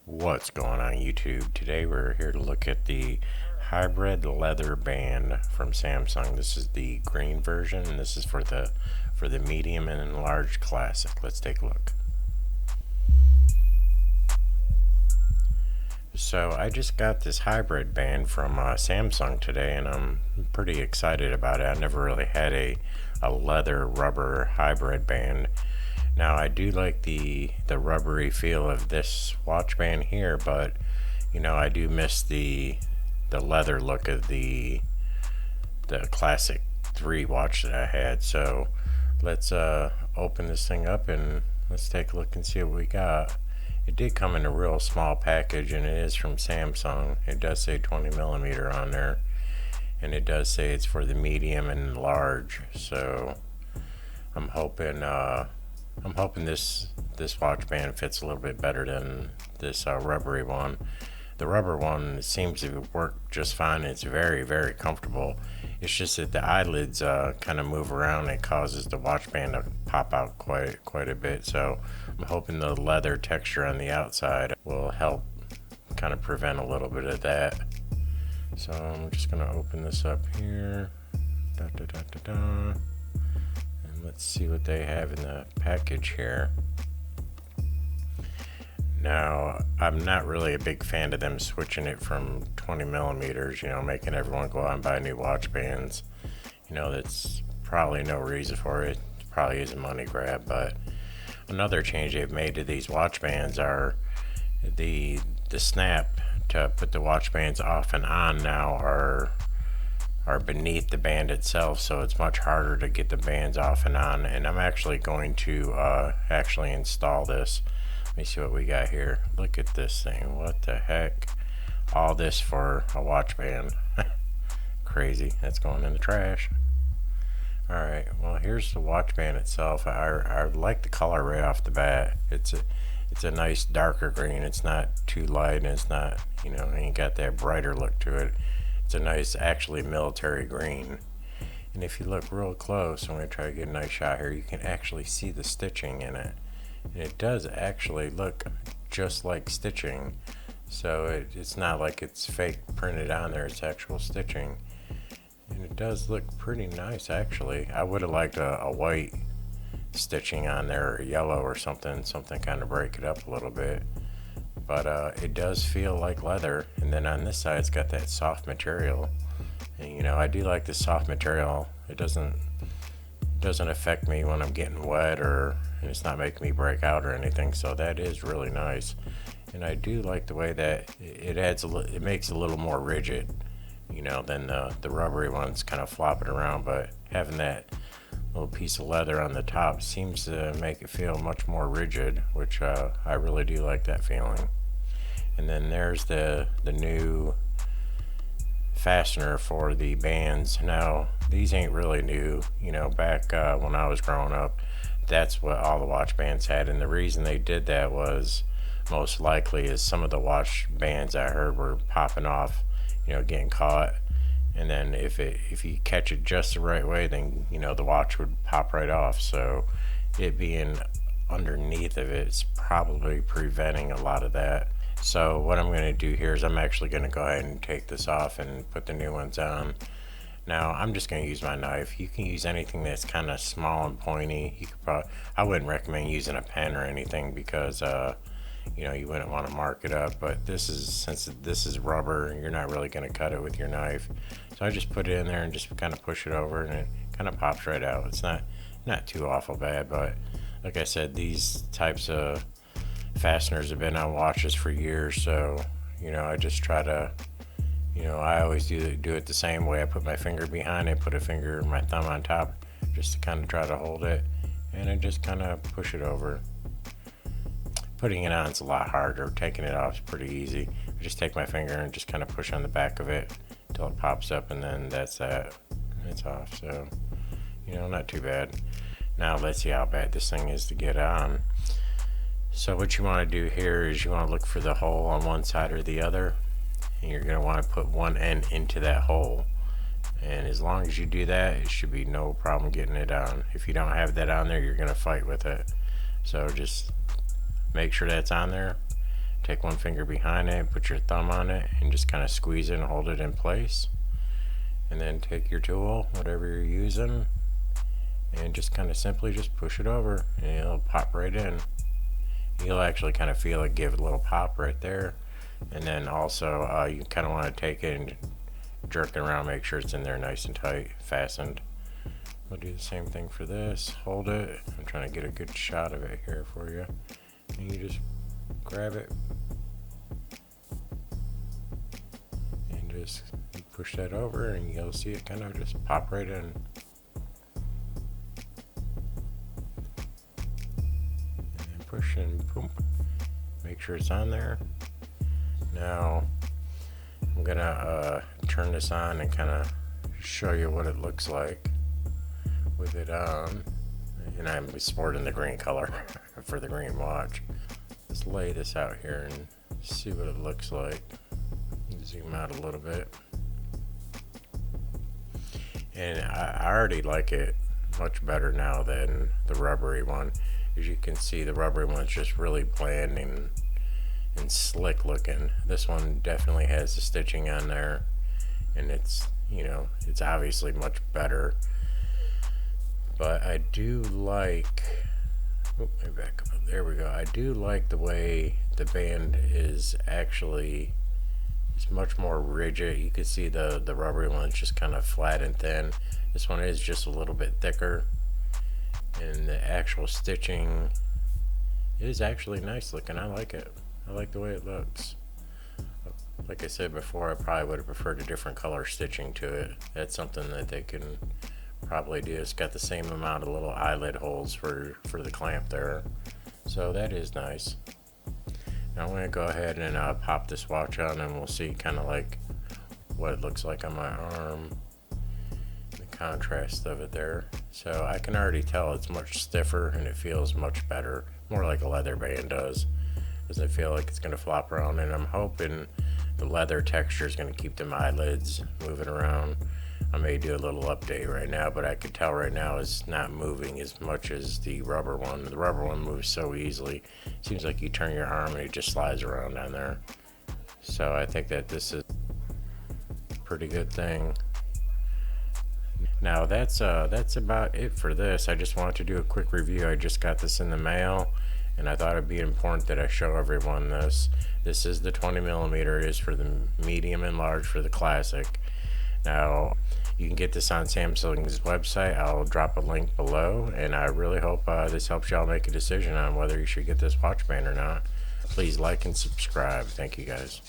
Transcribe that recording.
What's going on YouTube? Today we're here to look at the hybrid leather band from Samsung. This is the green version and this is for the medium and enlarged classic. Let's take a look. So I just got this hybrid band from Samsung today and I'm pretty excited about it. I never really had a leather rubber hybrid band. Now I do like the rubbery feel of this watch band here, but I do miss the leather look of the classic 3 watch that I had. So let's open this thing up and let's take a look and see what we got. It did come in a real small package and it is from Samsung. It does say 20 millimeter on there and it does say it's for the medium and large. So I'm hoping this watch band fits a little bit better than this rubbery one. The rubber one seems to work just fine. It's very, very comfortable. It's just that the eyelids kind of move around and causes the watch band to pop out quite a bit. So I'm hoping the leather texture on the outside will help kind of prevent a little bit of that. So I'm just going to open this up here. And let's see what they have in the package here. Now, I'm not really a big fan of them switching it from 20 millimeters, making everyone go out and buy new watch bands. That's probably no reason for it. It probably is a money grab, but another change they've made to these watch bands are the snap to put the watch bands off and on now are beneath the band itself, so it's much harder to get the bands off and on. And I'm actually going to actually install this. Let me see what we got here. Look at this thing. What the heck? All this for a watch band. Crazy. That's going in the trash. Alright, well here's the watch band itself. I like the color right off the bat. It's a nice darker green. It's not too light and it's not, ain't got that brighter look to it. It's a nice, actually military green. And if you look real close, I'm going to try to get a nice shot here, you can actually see the stitching in it. And it does actually look just like stitching. So it's not like it's fake printed on there, it's actual stitching. And it does look pretty nice actually. I would have liked a white stitching on there, or yellow or something kind of break it up a little bit. But it does feel like leather. And then on this side it's got that soft material. And I do like the soft material. It doesn't affect me when I'm getting wet, or it's not making me break out or anything, so that is really nice. And I do like the way that it makes it a little more rigid, than the rubbery ones kind of flopping around. But having that little piece of leather on the top seems to make it feel much more rigid, which I really do like that feeling. And then there's the new fastener for the bands. Now these ain't really new. Back when I was growing up, that's what all the watch bands had, and the reason they did that was most likely is some of the watch bands I heard were popping off, getting caught, and then if you catch it just the right way, then the watch would pop right off. So it being underneath of it's probably preventing a lot of that. So what I'm going to do here is I'm actually going to go ahead and take this off and put the new ones on. Now I'm just going to use my knife. You can use anything that's kind of small and pointy. I wouldn't recommend using a pen or anything because you wouldn't want to mark it up. But since this is rubber, you're not really going to cut it with your knife. So I just put it in there and just kind of push it over, and it kind of pops right out. It's not too awful bad, but like I said, these types of fasteners have been on watches for years, so I just try to I always do it the same way. I put my finger behind it, put my thumb on top, just to kind of try to hold it, and I just kind of push it over. Putting it on is a lot harder. Taking it off is pretty easy. I just take my finger and just kind of push on the back of it until it pops up, and then that's that. It's off. So not too bad. Now let's see how bad this thing is to get on. So what you want to do here is you want to look for the hole on one side or the other, and you're going to want to put one end into that hole. And as long as you do that, it should be no problem getting it on. If you don't have that on there, you're going to fight with it. So just make sure that's on there, take one finger behind it, put your thumb on it, and just kind of squeeze it and hold it in place. And then take your tool, whatever you're using, and just kind of simply just push it over, and it'll pop right in. You'll actually kind of feel it give a little pop right there. And then also you kind of want to take it and jerk it around, make sure it's in there nice and tight, fastened. We'll do the same thing for this. Hold it. I'm trying to get a good shot of it here for you. And you just grab it and just push that over, and you'll see it kind of just pop right in. And push and boom. Make sure it's on there. Now I'm gonna turn this on and kind of show you what it looks like with it on. And I'm sporting the green color for the green watch. Let's lay this out here and see what it looks like. Zoom out a little bit. And I already like it much better now than the rubbery one. As you can see, the rubbery one's just really bland and slick looking. This one definitely has the stitching on there, and it's, you know, it's obviously much better. But I do like, let me back up, there we go. I do like the way the band is actually, it's much more rigid. You can see the rubbery one's just kind of flat and thin. This one is just a little bit thicker, and the actual stitching is actually nice looking. I like it. I like the way it looks. Like I said before, I probably would have preferred a different color stitching to it. That's something that they can probably do. It's got the same amount of little eyelid holes for the clamp there, so that is nice. Now I'm going to go ahead and pop this watch on, and we'll see kind of like what it looks like on my arm, the contrast of it there. So I can already tell it's much stiffer, and it feels much better, more like a leather band does. Doesn't feel like it's going to flop around, and I'm hoping the leather texture is going to keep them eyelids moving around. I may do a little update right now, but I could tell right now it's not moving as much as the rubber one. The rubber one moves so easily. It seems like you turn your arm and it just slides around down there. So I think that this is a pretty good thing. Now that's about it for this. I just wanted to do a quick review. I just got this in the mail, and I thought it'd be important that I show everyone this. This is the 20mm. It is for the medium and large for the classic. Now you can get this on Samsung's website. I'll drop a link below, and I really hope this helps y'all make a decision on whether you should get this watch band or not. Please like and subscribe. Thank you guys.